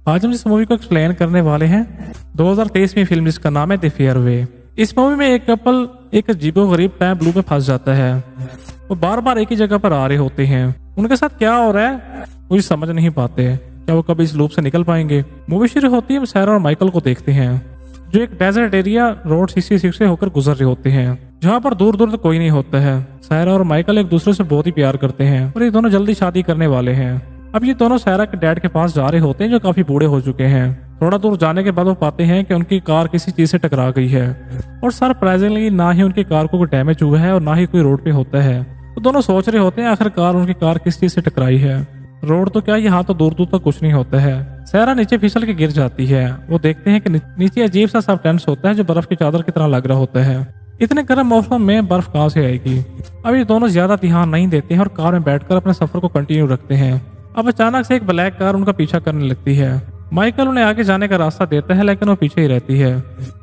आज हम जिस मूवी को एक्सप्लेन करने वाले हैं 2023 में फिल्म जिसका नाम है द फेयरवे। इस मूवी में एक कपल एक अजीबोगरीब टाइम लूप में फंस जाता है। वो बार बार एक ही जगह पर आ रहे होते हैं। उनके साथ क्या हो रहा है मुझे समझ नहीं पाते। क्या वो कभी इस लूप से निकल पाएंगे? मूवी शुरू होती है हम सैरा और माइकल को देखते हैं जो एक डेजर्ट एरिया रोड 66 से होकर गुजर रहे होते हैं जहाँ पर दूर दूर तक कोई नहीं होता है। सैरा और माइकल एक दूसरे से बहुत ही प्यार करते हैं और ये दोनों जल्दी शादी करने वाले हैं। अब ये दोनों सैरा के डैड के पास जा रहे होते हैं जो काफी बूढ़े हो चुके हैं। थोड़ा दूर जाने के बाद वो पाते हैं कि उनकी कार किसी चीज से टकरा गई है और सरप्राइजिंगली ना ही उनकी कार को कोई डैमेज हुआ है और ना ही कोई रोड पे होता है। तो दोनों सोच रहे होते हैं आखिरकार उनकी कार किस चीज से टकराई है। रोड तो क्या यहाँ तो दूर दूर तक कुछ नहीं होता है। सैरा नीचे फिसल के गिर जाती है। वो देखते हैं कि नीचे अजीब सा सबटेंस होता है जो बर्फ की चादर की तरह लग रहा होता है। इतने गर्म मौसम में बर्फ कहाँ से आएगी? अब ये दोनों ज्यादा ध्यान नहीं देते हैं और कार में बैठकर अपने सफर को कंटिन्यू रखते हैं। अब अचानक से एक ब्लैक कार उनका पीछा करने लगती है। माइकल उन्हें आगे जाने का रास्ता देता है लेकिन वो पीछे ही रहती है।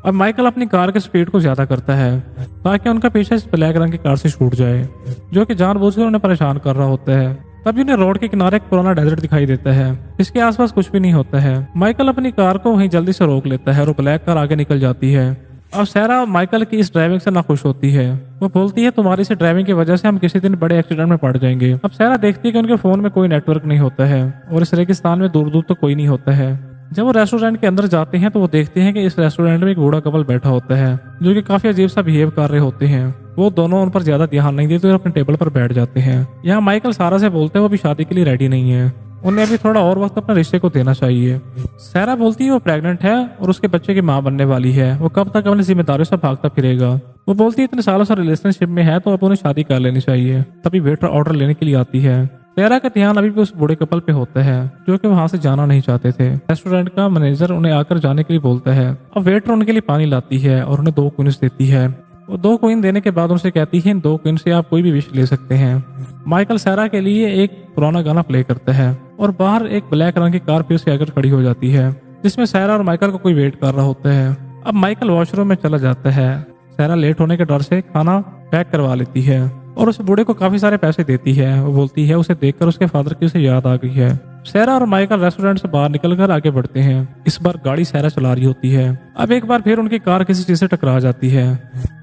अब माइकल अपनी कार की स्पीड को ज्यादा करता है ताकि उनका पीछे इस ब्लैक रंग की कार से छूट जाए जो कि जानबूझकर उन्हें परेशान कर रहा होता है। तभी उन्हें रोड के किनारे एक पुराना डेजर्ट दिखाई देता है। इसके आसपास कुछ भी नहीं होता है। माइकल अपनी कार को वहीं जल्दी से रोक लेता है और ब्लैक कार आगे निकल जाती है। अब सैरा माइकल की इस ड्राइविंग से नाखुश होती है। वो बोलती है तुम्हारी इस ड्राइविंग की वजह से हम किसी दिन बड़े एक्सीडेंट में पड़ जाएंगे। अब सैरा देखती है कि उनके फोन में कोई नेटवर्क नहीं होता है और इस रेगिस्तान में दूर दूर तो कोई नहीं होता है। जब वो रेस्टोरेंट के अंदर जाते हैं तो वो देखते हैं कि इस रेस्टोरेंट में एक बूढ़ा कपल बैठा होता है जो कि काफी अजीब सा बिहेव कर रहे होते हैं। वो दोनों उन पर ज्यादा ध्यान नहीं देते और अपने टेबल पर बैठ जाते हैं। यहाँ माइकल सारा से बोलते हैं वो अभी शादी के लिए रेडी नहीं है, उन्हें अभी थोड़ा और वक्त अपने रिश्ते को देना चाहिए। सैरा बोलती है वो प्रेग्नेंट है और उसके बच्चे की माँ बनने वाली है। वो कब तक अपनी जिम्मेदारियों से भागता फिरेगा? वो बोलती है इतने सालों से रिलेशनशिप में है तो अब उन्हें शादी कर लेनी चाहिए। तभी वेटर ऑर्डर लेने के लिए आती है। सैरा का ध्यान अभी भी उस बूढ़े कपल पे होता है जो कि वहां से जाना नहीं चाहते थे। रेस्टोरेंट का मैनेजर उन्हें आकर जाने के लिए बोलता है। अब वेटर उनके लिए पानी लाती है और उन्हें 2 क्वींस देती है। वो 2 क्वीन देने के बाद उनसे कहती है इन 2 क्वीन से आप कोई भी विश ले सकते हैं। माइकल सैरा के लिए एक पुराना गाना प्ले करता है और बाहर एक ब्लैक रंग की कार फिर से आकर खड़ी हो जाती है जिसमें सैरा और माइकल को कोई वेट कर रहा होता है। अब माइकल वॉशरूम में चला जाता है। सैरा लेट होने के डर से खाना पैक करवा लेती है और उस बूढ़े को काफी सारे पैसे देती है। वो बोलती है उसे देखकर उसके फादर की उसे याद आ गई है। सैरा और माइकल रेस्टोरेंट से बाहर निकलकर आगे बढ़ते हैं। इस बार गाड़ी सैरा चला रही होती है। अब एक बार फिर उनकी कार किसी चीज से टकरा जाती है।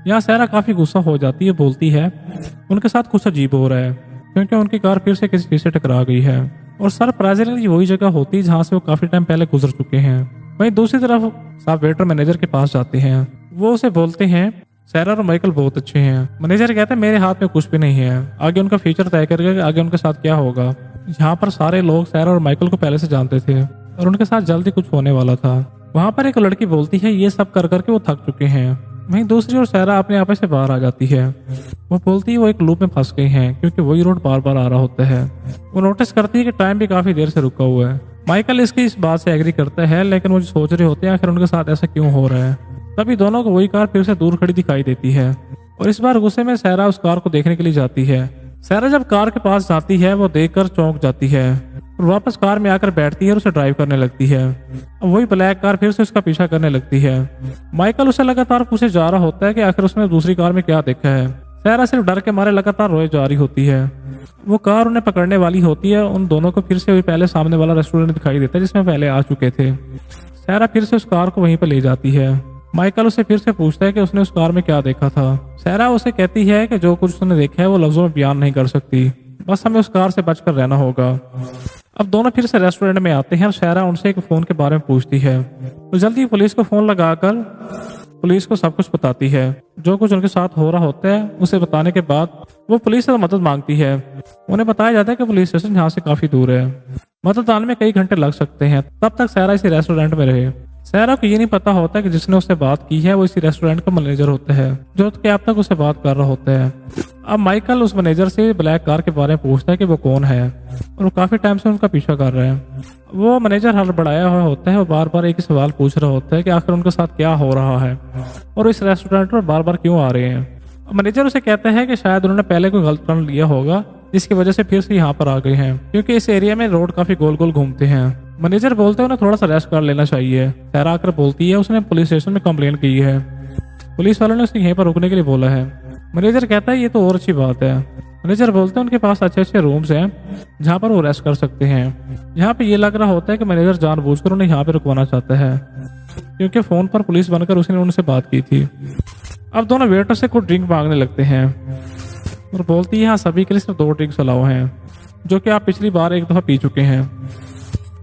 यहाँ सैरा काफी गुस्सा हो जाती है। बोलती है उनके साथ कुछ अजीब हो रहा है क्योंकि उनकी कार फिर से किसी चीज से टकरा गई है और सरप्राइजिंगली वही जगह होती है जहाँ से वो काफी टाइम पहले गुजर चुके हैं। वहीं दूसरी तरफ साहब वेटर मैनेजर के पास जाते हैं। वो उसे बोलते हैं सैरा और माइकल बहुत अच्छे हैं। मैनेजर कहता है मेरे हाथ में कुछ भी नहीं है, आगे उनका फ्यूचर तय करके आगे उनके साथ क्या होगा। यहाँ पर सारे लोग सैरा और माइकल को पहले से जानते थे और उनके साथ जल्दी कुछ होने वाला था। वहाँ पर एक लड़की बोलती है ये सब कर करके वो थक चुके हैं। वहीं दूसरी ओर सैरा अपने आप से बाहर आ जाती है। वो बोलती है वो एक लूप में फंस गई हैं क्योंकि वही रोड बार बार आ रहा होता है। वो नोटिस करती है कि टाइम भी काफी देर से रुका हुआ है। माइकल इसकी इस बात से एग्री करता है लेकिन वो सोच रहे होते हैं आखिर उनके साथ ऐसा क्यों हो रहा है। तभी दोनों को वही कार फिर से दूर खड़ी दिखाई देती है और इस बार गुस्से में सैरा उस कार को देखने के लिए जाती है। सैरा जब कार के पास जाती है वो देखकर चौंक जाती है और वापस कार में आकर बैठती है और उसे ड्राइव करने लगती है। अब वही ब्लैक कार फिर से उसका पीछा करने लगती है। माइकल उसे लगातार पूछे जा रहा होता है कि आखिर उसने दूसरी कार में क्या देखा है। सैरा सिर्फ डर के मारे लगातार रोए जा रही होती है। वो कार उन्हें पकड़ने वाली होती है। उन दोनों को फिर से वही पहले सामने वाला रेस्टोरेंट दिखाई देता है जिसमें पहले आ चुके थे। सैरा फिर से उस कार को वहीं पर ले जाती है। माइकल उसे फिर से पूछता है कि उसने उस कार में क्या देखा था। सैरा उसे कहती है कि जो कुछ उसने देखा है वो लफ्जों में बयान नहीं कर सकती, बस हमें उस कार से बचकर रहना होगा। अब दोनों फिर से रेस्टोरेंट में आते हैं और सैरा उनसे एक फोन के बारे में पूछती है तो जल्दी पुलिस को फोन लगाकर पुलिस को सब कुछ बताती है। जो कुछ उनके साथ हो रहा होता है उसे बताने के बाद वो पुलिस से मदद मांगती है। उन्हें बताया जाता है कि पुलिस स्टेशन यहाँ से काफी दूर है, मदद आने में कई घंटे लग सकते हैं। तब तक सैरा इसी रेस्टोरेंट में रहे। सैरा को ये नहीं पता होता कि जिसने उससे बात की है वो इसी रेस्टोरेंट का मैनेजर होता है जो कि अब तक उससे बात कर रहा होता है। अब माइकल उस मैनेजर से ब्लैक कार के बारे में पूछता है कि वो कौन है और वो काफी टाइम से उनका पीछा कर रहा है। वो मैनेजर हड़बड़ाया हुआ होता है। वो बार बार एक ही सवाल पूछ रहा होता है कि आखिर उनके साथ क्या हो रहा है और इस रेस्टोरेंट पर बार बार क्यों आ रहे हैं। मैनेजर उसे कहता है कि शायद उन्होंने पहले कोई गलत टर्न लिया होगा जिसकी वजह से फिर से यहाँ पर आ गए हैं क्योंकि इस एरिया में रोड काफी गोल गोल घूमते हैं। मैनेजर बोलते हैं उन्हें थोड़ा सा रेस्ट कर लेना चाहिए। सैरा आकर बोलती है उसने पुलिस स्टेशन में कंप्लेन की है, पुलिस वालों ने उसे यहीं पर रुकने के लिए बोला है। मैनेजर कहता है ये तो और अच्छी बात है, मैनेजर बोलते हैं उनके पास अच्छे अच्छे रूम्स हैं जहाँ पर वो रेस्ट कर सकते हैं। यहाँ पे ये लग रहा होता है कि मैनेजर जानबूझकर उन्हें यहाँ पे रुकवाना चाहता है, क्योंकि फोन पर पुलिस बनकर उसने उनसे बात की थी। अब दोनों वेटर से कुछ ड्रिंक मांगने लगते हैं और बोलती है यहाँ सभी के लिए सिर्फ 2 ड्रिंक्स अलाउ हैं, जो कि आप पिछली बार एक दफ़ा पी चुके हैं।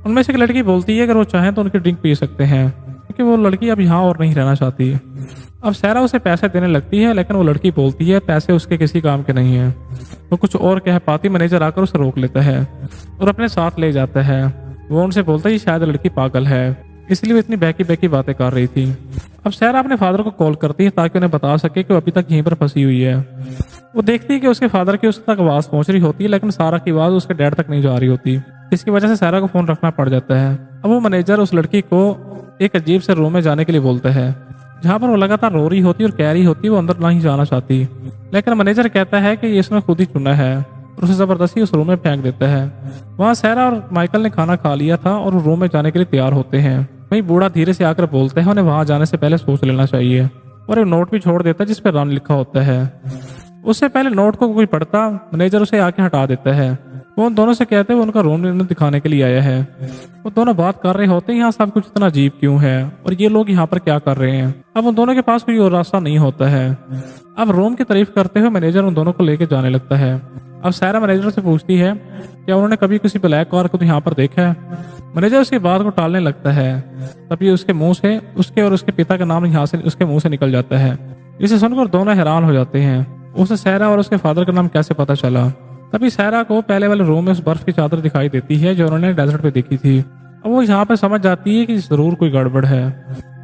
उनमें से एक लड़की बोलती है अगर वो चाहें तो उनकी ड्रिंक पी सकते हैं, क्योंकि वो लड़की अब यहाँ और नहीं रहना चाहती। अब सारा उसे पैसे देने लगती है, लेकिन वो लड़की बोलती है पैसे उसके किसी काम के नहीं है। वो कुछ और कह पाती, मैनेजर आकर उसे रोक लेता है और अपने साथ ले जाता है। वो उनसे बोलता है शायद लड़की पागल है, इसलिए वो इतनी बहकी बहकी बातें कर रही थी। अब सारा अपने फादर को कॉल करती है ताकि उन्हें बता सके कि वो अभी तक यहीं पर फंसी हुई है। वो देखती है कि उसके फादर की उस तक आवाज़ पहुंच रही होती है, लेकिन सारा की आवाज़ उसके डैड तक नहीं जा रही होती, इसकी वजह से सारा को फोन रखना पड़ जाता है। अब वो मैनेजर उस लड़की को एक अजीब से रूम में जाने के लिए बोलता है, जहाँ पर वो लगातार रो रही होती और कह रही होती वो अंदर नहीं जाना चाहती, लेकिन मैनेजर कहता है कि इसने खुद ही चुना है और उसे जबरदस्ती उस रूम में फेंक देता है। वहाँ सारा और माइकल ने खाना खा लिया था और रूम में जाने के लिए तैयार होते हैं। वहीं बूढ़ा धीरे से आकर बोलता है उन्हें वहां जाने से पहले सोच लेना चाहिए, और एक नोट भी छोड़ देता है जिस पर रन लिखा होता है। उससे पहले नोट को कोई पढ़ता, मैनेजर उसे आके हटा देता है। वो उन दोनों से कहते हैं वो उनका रूम दिखाने के लिए आया है। वो दोनों बात कर रहे होते हैं यहाँ सब कुछ इतना अजीब क्यों है और ये लोग यहाँ पर क्या कर रहे हैं। अब उन दोनों के पास कोई और रास्ता नहीं होता है। अब रूम की तारीफ करते हुए मैनेजर उन दोनों को लेके जाने लगता है। अब सारा मैनेजर से पूछती है क्या उन्होंने कभी किसी ब्लैक कार को तो यहाँ पर देखा है। मैनेजर उसकी बात को टालने लगता है, तभी उसके मुंह से उसके और उसके पिता का नाम यहाँ से उसके मुंह से निकल जाता है। इसे सुनकर दोनों हैरान हो जाते हैं, उसे सारा और उसके फादर का नाम कैसे पता चला। तभी सारा को पहले वाले रूम में उस बर्फ की चादर दिखाई देती है जो उन्होंने डेजर्ट पे देखी थी। अब वो यहाँ पे समझ जाती है कि जरूर कोई गड़बड़ है।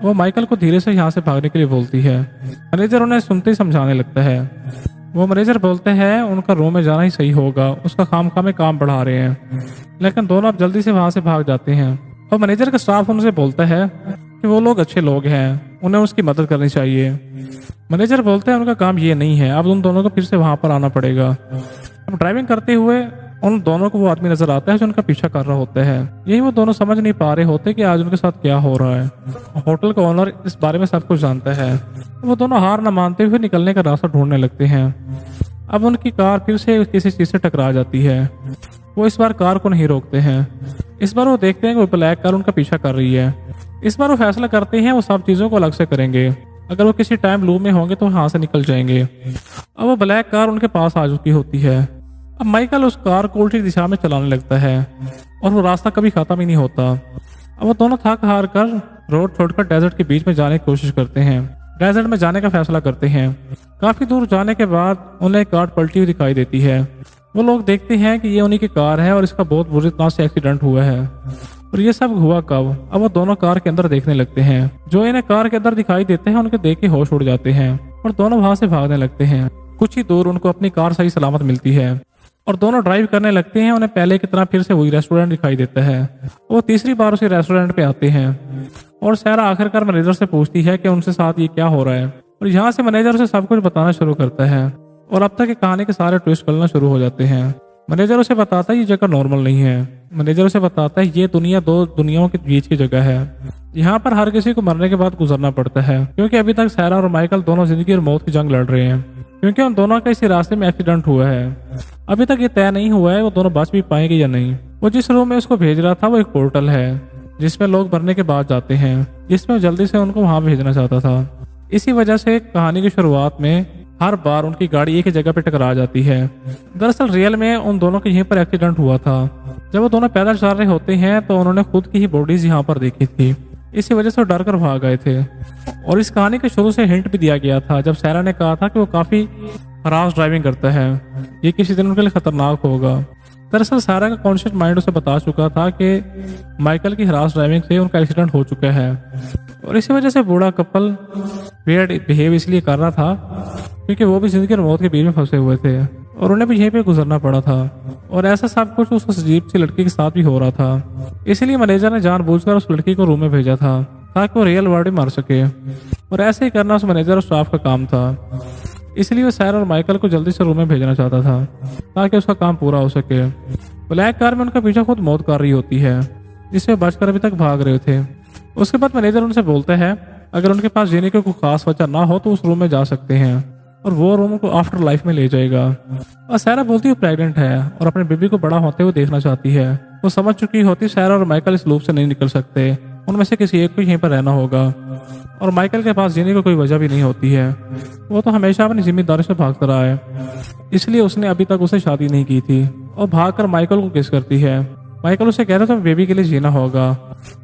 वो माइकल को धीरे से यहाँ से भागने के लिए बोलती है। मैनेजर उन्हें सुनते ही समझाने लगता है। वो मैनेजर बोलते हैं उनका रूम में जाना ही सही होगा, उसका खामखा में काम बढ़ा रहे हैं, लेकिन दोनों अब जल्दी से वहां से भाग जाते हैं। और मैनेजर का स्टाफ उनसे बोलता है कि वो लोग अच्छे लोग हैं, उन्हें उसकी मदद करनी चाहिए। मैनेजर बोलते हैं उनका काम ये नहीं है, अब उन दोनों को फिर से वहां पर आना पड़ेगा। अब ड्राइविंग करते हुए उन दोनों को वो आदमी नजर आता है जो उनका पीछा कर रहा होता है। यही वो दोनों समझ नहीं पा रहे होते कि आज उनके साथ क्या हो रहा है। होटल का ओनर इस बारे में सब कुछ जानता है। वो दोनों हार न मानते हुए निकलने का रास्ता ढूंढने लगते हैं। अब उनकी कार फिर से किसी चीज से टकरा जाती है। वो इस बार कार को नहीं रोकते हैं। इस बार वो देखते हैं कि वो ब्लैक कार उनका पीछा कर रही है। इस बार वो फैसला करते हैं वो सब चीजों को अलग से करेंगे। अगर वो किसी टाइम लूप में होंगे तो वहां से निकल जाएंगे। अब वो ब्लैक कार उनके पास आ चुकी होती है। अब माइकल उस कार को उल्टी दिशा में चलाने लगता है और वो रास्ता कभी खत्म ही नहीं होता। अब वो दोनों थक हार कर रोड छोड़कर डेजर्ट के बीच में जाने की कोशिश करते हैं। डेजर्ट में जाने का फैसला करते हैं। काफी दूर जाने के बाद उन्हें कार पलटी हुई दिखाई देती है। वो लोग देखते हैं कि ये उन्हीं की कार है और इसका बहुत बुरी तरह से एक्सीडेंट हुआ है। और ये सब हुआ कब? अब वो दोनों कार के अंदर देखने लगते हैं। जो इन्हें कार के अंदर दिखाई देते हैं उनके देख के होश उड़ जाते हैं और दोनों वहां से भागने लगते हैं। कुछ ही दूर उनको अपनी कार सही सलामत मिलती है और दोनों ड्राइव करने लगते हैं। उन्हें पहले की तरह फिर से वही रेस्टोरेंट दिखाई देता है। वो तीसरी बार उसी रेस्टोरेंट पे आते हैं और सारा आखिरकार मैनेजर से पूछती है कि उनसे साथ ये क्या हो रहा है। और यहाँ से मैनेजर उसे सब कुछ बताना शुरू करता है और अब तक की कहानी के सारे ट्विस्ट करना शुरू हो जाते हैं। मैनेजर उसे बताता है ये जगह नॉर्मल नहीं है। मैनेजर उसे बताता है ये दुनिया दो दुनियाओं के बीच की जगह है। यहाँ पर हर किसी को मरने के बाद गुजरना पड़ता है, क्योंकि अभी तक सारा और माइकल दोनों जिंदगी और मौत की जंग लड़ रहे हैं, क्योंकि उन दोनों का इसी रास्ते में एक्सीडेंट हुआ है। अभी तक ये तय नहीं हुआ है वो दोनों बच भी पाएंगे या नहीं। वो जिस रूम में उसको भेज रहा था वो एक पोर्टल है जिसमें लोग मरने के बाद जाते हैं, जिसमें वो जल्दी से उनको वहां भेजना चाहता था। इसी वजह से कहानी की शुरुआत में हर बार उनकी गाड़ी एक ही जगह पे टकरा जाती है। दरअसल रियल में उन दोनों के यहीं पर एक्सीडेंट हुआ था। जब वो दोनों पैदल चल रहे होते हैं तो उन्होंने खुद की ही बॉडीज यहाँ पर देखी थी। इसी वजह से वो डर कर भाग गए थे। और इस कहानी के शुरू से हिंट भी दिया गया था जब सारा ने कहा था कि वो काफी हरास ड्राइविंग करता है, ये किसी दिन उनके लिए खतरनाक होगा। दरअसल सारा का कॉन्शियस माइंड उसे बता चुका था कि माइकल की हरास ड्राइविंग से उनका एक्सीडेंट हो चुका है और इसी वजह से बूढ़ा कपल वियर्ड बिहेव इसलिए कर रहा था क्योंकि वो भी जिंदगी और मौत के बीच में फंसे हुए थे और उन्हें भी यहीं पे गुजरना पड़ा था। और ऐसा सब कुछ उस अजीब सी लड़की के साथ भी हो रहा था। इसलिए मैनेजर ने जानबूझकर उस लड़की को रूम में भेजा था ताकि वो रियल वर्ल्ड में मर सके, और ऐसे ही करना उस मैनेजर और स्टाफ का काम था। इसलिए वो सैरा और माइकल को जल्दी से रूम में भेजना चाहता था ताकि उसका काम पूरा हो सके। ब्लैक कार में उनका पीछा खुद मौत कर रही होती है जिससे बचकर अभी तक भाग रहे थे। उसके बाद मैनेजर उनसे बोलता है अगर उनके पास जीने की कोई खास वजह ना हो तो उस रूम में जा सकते हैं। और वो रोमो को आफ्टर लाइफ में ले जाएगा। और सारा बोलती है प्रेग्नेंट है और अपने बेबी को बड़ा होते हुए देखना चाहती है। वो समझ चुकी होती सारा और माइकल इस लूप से नहीं निकल सकते, उनमें से किसी एक को यहीं पर रहना होगा। और माइकल के पास जीने की कोई वजह भी नहीं होती है, वो तो हमेशा अपनी जिम्मेदारी से भागता रहा है, इसलिए उसने अभी तक उसे शादी नहीं की थी। और भागकर माइकल को किस करती है। माइकल उसे कहता था बेबी के लिए जीना होगा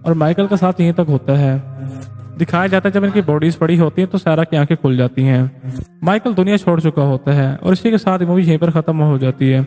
और माइकल का साथ यहीं तक होता है। दिखाया जाता है जब इनकी बॉडीज पड़ी होती है तो सारा की आंखें खुल जाती हैं। माइकल दुनिया छोड़ चुका होता है और इसी के साथ मूवी यहीं पर खत्म हो जाती है।